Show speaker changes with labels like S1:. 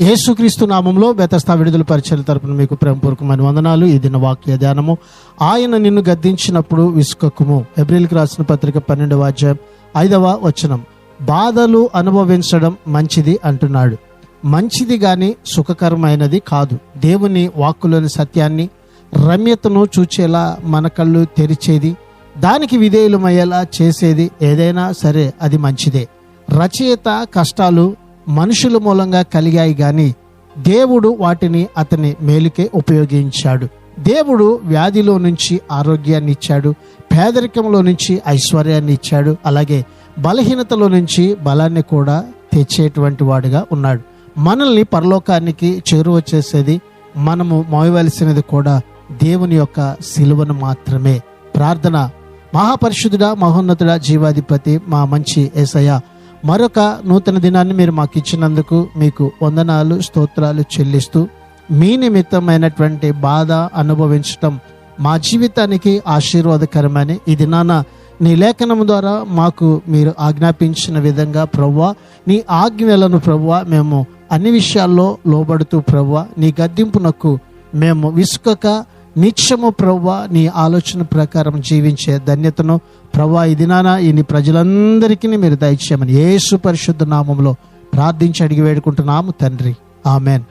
S1: యేసుక్రీస్తు నామంలో బెతస్తా విడుదల పరిచర్య తరపున మీకు ప్రేమపూర్వకమైన వందనాలు. ఈ దిన వాక్య ధ్యానము, ఆయన నిన్ను గద్దించినప్పుడు విసుకకుము. హెబ్రీయులకు రాసిన పత్రిక 12వ అధ్యాయం 5వ వచనం. బాధలు అనుభవించడం మంచిది అంటున్నాడు. మంచిది గాని సుఖకరమైనది కాదు. దేవుని వాక్కులోని సత్యాన్ని, రమ్యతను చూచేలా మన కళ్ళు తెరిచేది, దానికి విధేయులమయ్యేలా చేసేది ఏదైనా సరే అది మంచిదే. రచయిత కష్టాలు మనుషుల మూలంగా కలిగాయి గాని దేవుడు వాటిని అతని మేలుకే ఉపయోగించాడు. దేవుడు వ్యాధిలో నుంచి ఆరోగ్యాన్ని ఇచ్చాడు, పేదరికంలో నుంచి ఐశ్వర్యాన్ని ఇచ్చాడు, అలాగే బలహీనతలో నుంచి బలాన్ని కూడా తెచ్చేటువంటి వాడుగా ఉన్నాడు. మనల్ని పరలోకానికి చేరువ చేసేది, మనము మోయవలసినది కూడా దేవుని యొక్క సిలువను మాత్రమే. ప్రార్థన. మహాపరిశుద్ధుడా, మహోన్నతుడా, జీవాధిపతి, మా మంచి యేసయ్య, మరొక నూతన దినాన్ని మీరు మాకు ఇచ్చినందుకు మీకు వందనాలు, స్తోత్రాలు చెల్లిస్తూ, మీ నిమిత్తమైనటువంటి బాధ అనుభవించటం మా జీవితానికి ఆశీర్వాదకరమని ఈ దినాన నీ లేఖనం ద్వారా మాకు మీరు ఆజ్ఞాపించిన విధంగా ప్రభువా, నీ ఆజ్ఞలను ప్రభువా మేము అన్ని విషయాల్లో లోబడుతూ ప్రభువా, నీ గద్దింపునకు మేము విసుకక నిత్యము ప్రభువా నీ ఆలోచన ప్రకారం జీవించే ధన్యతను ప్రభువా ఈ దినాన ఈ నీ ప్రజలందరికీ మీరు దయచేయమని యేసు పరిశుద్ధ నామములో ప్రార్థించి అడిగి వేడుకుంటున్నాము తండ్రి. ఆమెన్.